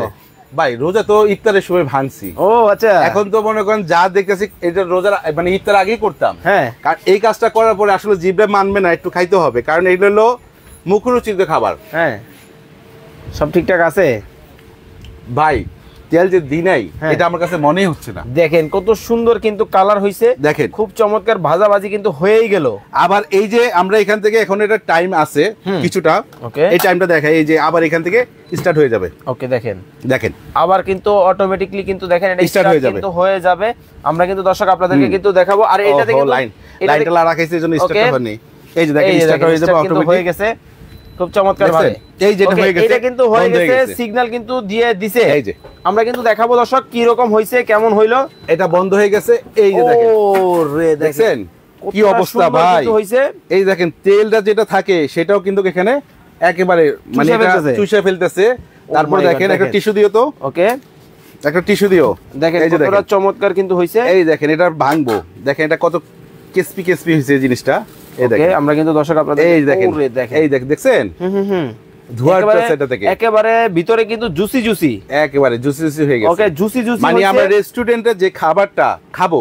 ভাই। রোজা তো ইফতারের সময় ভাঙছি। ও আচ্ছা, এখন তো মনে করেন যা দেখতেছি এটা রোজার মানে ইফতার আগেই করতাম। হ্যাঁ, কারণ এই কাজটা করার পরে আসলে জিভে মানবে না, একটু খাইতে হবে, কারণ এগুলো হলো মুখরুচিত খাবার। হ্যাঁ, সব ঠিকঠাক আছে ভাই। তেল যে দিনাই এটা আমার কাছে মনেই হচ্ছে না। দেখেন কত সুন্দর কিন্তু কালার হইছে, দেখেন খুব চমৎকার ভাজাভাজি কিন্তু হয়েই গেল। আবার এই যে আমরা এখান থেকে এখন এটা টাইম আছে কিছুটা, এই টাইমটা দেখাই, এই যে আবার এখান থেকে স্টার্ট হয়ে যাবে। ওকে, দেখেন আবার কিন্তু অটোমেটিকলি কিন্তু দেখেন এটা স্টার্ট হয়ে যাবে। আমরা কিন্তু দর্শক আপনাদেরকে কিন্তু দেখাবো। আর এটা দেখেন লাইনটা রাখাইছে এজন্য স্টার্ট হয়নি। এই যে দেখেন স্টার্ট হয়ে যাবে, অটোমেটিক হয়ে গেছে খুব চমৎকার ভাবে। এই যেটা হয়ে গেছে, এটা কিন্তু হয়ে গেছে, সিগন্যাল কিন্তু দিয়ে দিছে। এই যে আমরা কিন্তু দেখাবো দর্শক কি রকম হইছে, কেমন হইলো। এটা বন্ধ হয়ে গেছে, এই যে দেখেন, ওরে দেখেন কি অবস্থা ভাই। এই দেখেন তেলটা যেটা থাকে সেটাও কিন্তু এখানে একেবারে মানে এটা চুষে ফেলতেছে। তারপর দেখেন একটা টিস্যু দিও তো। ওকে, একটা টিস্যু দিও। দেখেন কতটা চমৎকার কিন্তু হইছে। এই দেখেন এটা ভাঙবো, দেখেন এটা কত ক্রিসপি হইছে এই জিনিসটা। এই দেখেন আমরা কিন্তু দর্শক আপনাদের এই দেখেন, এই দেখছেন একেবারে ভিতরে কিন্তু জুসি একেবারে জুসি হয়ে গেছে। ওকে, জুসি মানে আমরা রেস্টুরেন্টে যে খাবারটা খাবো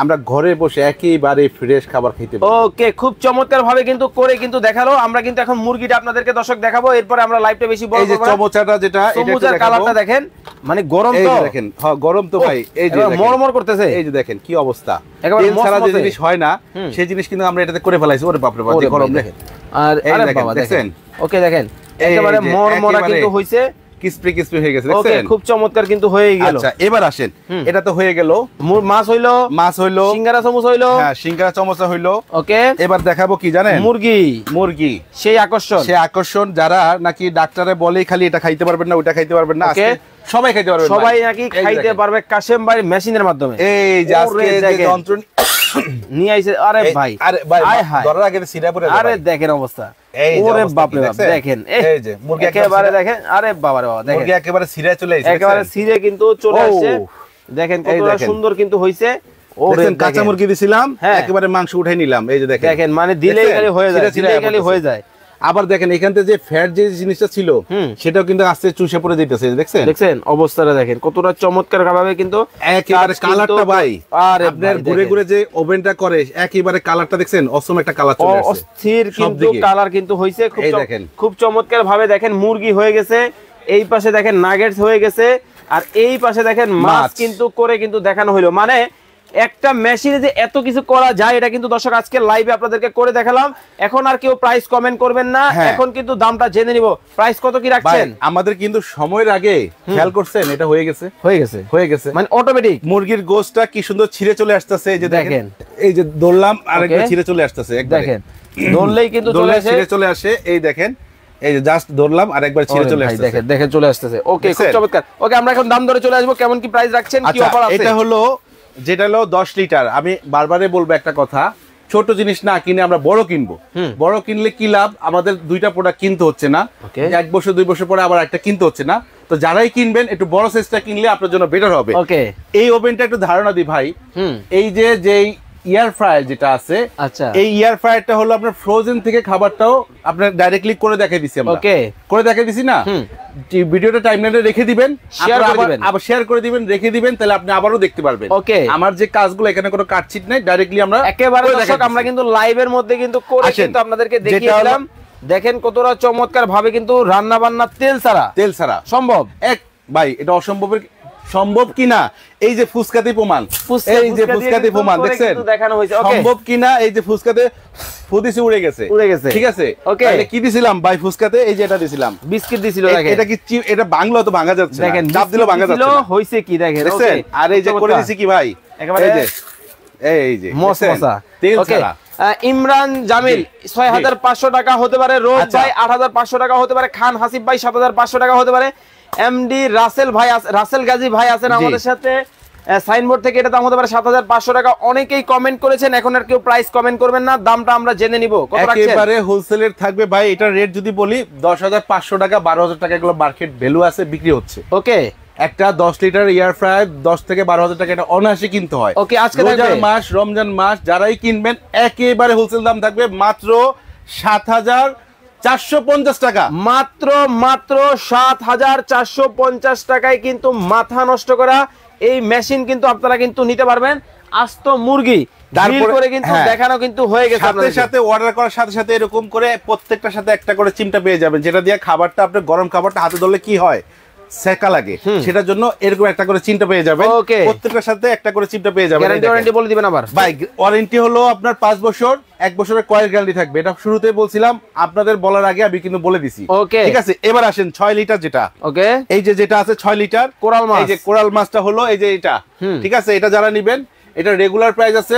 আমরা ঘরে বসে একেবারে ফ্রেশ খাবার খেতে পারি। ওকে, খুব চমৎকার ভাবে কিন্তু করে কিন্তু দেখালো। আমরা কিন্তু এখন মুরগিটা আপনাদেরকে দর্শক দেখাবো, এরপর আমরা লাইভটা বেশি বড় করব। এই যে চমচাটা যেটা এটা একটু কালারটা দেখেন, মানে গরম তো দেখেন। হ্যাঁ গরম তো ভাই, এই যে মরমর করতেছে। এই যে দেখেন কি অবস্থা। তেল ছাড়া যে জিনিস হয় না সেই জিনিস কিন্তু আমরা এটাতে করে ফেলাইছি। ওরে বাপ রে বাপ, গরম দেখেন। আর আরে বাবা দেখেন। ওকে, দেখেন একেবারে মরমরা কিন্তু হইছে। ক্রিসপি ক্রিসপি হয়ে গেছে ওকে দেখছেন খুব চমৎকার কিন্তু হয়ে গেল আচ্ছা এবার আসেন এটা তো হয়ে গেল মাছ হইলো সিঙ্গারা চামচ হইলো হ্যাঁ সিঙ্গারা চামচা হইলো ওকে এবার দেখাবো কি জানেন মুরগি সেই আকর্ষণ যারা নাকি ডাক্তারে বলেই খালি এটা খাইতে পারবেন না ওটা খাইতে পারবেন না আজকে সবাই খাইতে পারবে সবাই নাকি খাইতে পারবে কাশেম ভাই মেশিনের মাধ্যমে এই যে আজকে যে যন্ত্র নিয়ে আইছে আরে ভাই ধরার আগে সিরা পড়ে আরে দেখেন অবস্থা ওরে বাপ রে বাপ দেখেন এই যে মুরগি একেবারে দেখেন আরে বাবা রে বাবা দেখেন মুরগি একেবারে সিরা চলে আইছে একেবারে সিরে কিন্তু চলে আসছে দেখেন কতটা সুন্দর কিন্তু হইছে ওরে কাঁচা মুরগি দিছিলাম একেবারে মাংস উঠাই নিলাম এই যে দেখেন মানে দিলেই খালি হয়ে যায় আবার দেখেন এখান থেকে যে ফ্যাট যে জিনিসটা ছিল সেটাও কিন্তু আস্তে চুষে পড়ে যেতেছে দেখছেন অবস্থাটা দেখেন কতটা চমৎকার ভাবে কিন্তু একেবারে কালারটা ভাই আপনার ঘুরে ঘুরে যে ওভেনটা করে একেবারে কালারটা দেখছেন অসম একটা কালার চলে আসছে অস্থির কিন্তু কালার কিন্তু হইছে খুব চমৎকার ভাবে দেখেন মুরগি হয়ে গেছে এই পাশে দেখেন নাগেটস হয়ে গেছে আর এই পাশে দেখেন মাছ কিন্তু করে কিন্তু দেখানো হইলো মানে একটা মেশিনে যে এত কিছু করা যায় এটা কিন্তু দর্শক আজকে লাইভে আপনাদেরকে করে দেখালাম এখন আর কেউ প্রাইস কমেন্ট করবেন না এখন কিন্তু দামটা জেনে নিব প্রাইস কত কি রাখছেন আমাদের কিন্তু সময়ের আগে খেয়াল করছেন এটা হয়ে গেছে মানে অটোমেটিক মুরগির গোশটা কি সুন্দর ছিঁড়ে চলে আসতেছে এই যে দেখেন এই যে দৌড়লাম আরেকবার ছিঁড়ে চলে আসতেছে দেখেন দৌড়লেই কিন্তু চলে আসে এই দেখেন এই যে জাস্ট ধরলাম আর একবার ছিঁড়ে চলে আসছে দেখেন চলে আসতেছে ওকে খুব চমৎকার ওকে আমরা এখন দাম ধরে চলে আসবো কেমন কি প্রাইস রাখছেন কি অফার আছে এটা হলো যেটা হলো 10 লিটার আমি বারবারই বলবো একটা কথা ছোট জিনিস না কিনে আমরা বড় কিনবো বড় কিনলে কি লাভ আমাদের দুইটা প্রোডাক্ট কিনতে হচ্ছে না এক বছর 2 বছর পরে আবার একটা কিনতে হচ্ছে না তো যারাই কিনবেন একটু বড় সাইজটা কিনলে আপনার জন্য বেটার হবে ওকে এই ওভেনটা একটু ধারণা দিই ভাই এই যে এয়ার ফ্রায়ার যেটা আছে আচ্ছা এই এয়ার ফ্রায়ারটা হলো আপনার ফ্রোজেন থেকে খাবারটাও আপনার ডাইরেক্টলি করে দেখাই দিছি আমরা ওকে করে দেখাই দিছি না ভিডিওটা টাইমলাইনে রেখে দিবেন আবার শেয়ার করে দিবেন রেখে দিবেন তাহলে আপনি আবারও দেখতে পারবেন ওকে আমার যে কাজগুলো এখানে কোনো কাটছিট নাই ডাইরেক্টলি আমরা একেবারে দর্শক আমরা কিন্তু লাইভের মধ্যে কিন্তু করে কিন্তু আপনাদেরকে দেখিয়ে দিলাম দেখেন কতটা চমৎকার ভাবে কিন্তু রান্না বান্না তেল ছাড়া সম্ভব এক ভাই এটা অসম্ভবের সম্ভব কিনা এই যে ফুসকাতে প্রমাণ দেখছেন দেখানো হয়েছে সম্ভব কিনা এই যে ফুসকাতে ফুদিসে উড়ে গেছে ঠিক আছে তাহলে কি দিছিলাম ভাই ফুসকাতে এই যে এটা দিছিলাম বিস্কিট দিছিল দেখেন এটা কি এটা বাংলা তো ভাঙা যাচ্ছে দেখেন চাপ দিলে ভাঙা যাচ্ছে না হইছে কি দেখেন দেখছেন আর এই যে করে দিছি কি ভাই এই যে মশমশা তেল ছাড়া ইমরান জামিল 6500 টাকা হতে পারে রোজ ভাই 8500 টাকা হতে পারে খান হাসিব ভাই 7500 টাকা হতে পারে এমডি রাসেল গাজী ভাই আছেন আমাদের সাথে সাইনবোর্ড থেকে এটা দাম হতে পারে 7500 টাকা অনেকেই কমেন্ট করেছেন এখন আর কেউ প্রাইস কমেন্ট করবেন না দামটা আমরা জেনে নিব কত রাখছেন একেবারে হোলসেলের থাকবে ভাই এটা রেট যদি বলি 10500 টাকা 12000 টাকা এগুলো মার্কেট ভ্যালু আছে বিক্রি হচ্ছে ওকে একটা 10 লিটার এয়ার ফ্রায়ার 10 থেকে 12000 টাকা এটা অনায়াসে কিনতে হয় ওকে আজকে রমজান মাস যারাই কিনবেন একেবারে হোলসেল দাম থাকবে মাত্র 7450 টাকা মাত্র 7450 টাকায় কিন্তু মাথা নষ্ট করা এই মেশিন কিন্তু আপনারা কিন্তু নিতে পারবেন আস্ত মুরগি তারপরে কিন্তু দেখানো কিন্তু হয়ে গেছে আপনাদের সাথে অর্ডার করার সাথে সাথে এরকম করে প্রত্যেকটার সাথে একটা করে চিমটা পেয়ে যাবেন যেটা দিয়ে খাবারটা আপনি গরম খাবারটা হাতে ধরলে কি হয় সেকা লাগে সেটার জন্য এরকম একটা করে চিমটা পেয়ে যাবেন প্রত্যেকটার সাথে একটা করে চিমটা পেয়ে যাবেন গ্যারান্টি বলে দিবেন আবার ভাই ওয়ারেন্টি হলো আপনার 5 বছর 1 বছরের কয়েল গ্যারান্টি থাকবে এটা শুরুতে বলছিলাম আপনাদের বলার আগে আমি কিন্তু বলে দিছি ঠিক আছে এবার আসেন 6 লিটার যেটা ওকে এই যে যেটা আছে 6 লিটার কোরাল মাছ এই যে কোরাল মাছটা হলো এই যে এটা ঠিক আছে এটা যারা নেবেন এটা রেগুলার প্রাইস আছে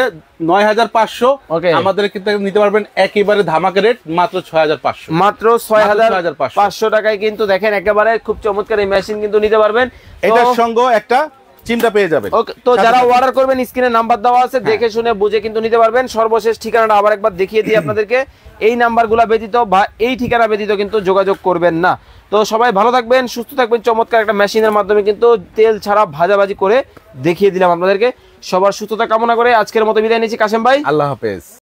9500 আমাদের কিন্তু নিতে পারবেন একেবারে ধামাকা রেট মাত্র 6500 মাত্র 6500 টাকায় কিন্তু দেখেন একেবারে খুব চমৎকার এই মেশিন কিন্তু নিতে পারবেন এটার সঙ্গে একটা চিমটা পেয়ে যাবেন তো যারা অর্ডার করবেন স্ক্রিনে নাম্বার দেওয়া আছে দেখে শুনে বুঝে কিন্তু নিতে পারবেন সর্বশেষ ঠিকানাটা আবার একবার দেখিয়ে দিই আপনাদেরকে এই নাম্বারগুলো ব্যতীত বা এই ঠিকানা ব্যতীত কিন্তু যোগাযোগ করবেন না তো সবাই ভালো থাকবেন সুস্থ থাকবেন চমৎকার একটা মেশিনের মাধ্যমে কিন্তু তেল ছাড়া ভাজাভাজি করে দেখিয়ে দিলাম আপনাদেরকে সবার সুস্থতা কামনা করে আজকের মতো বিদায় নিচ্ছি কাশেম ভাই আল্লাহ হাফেজ।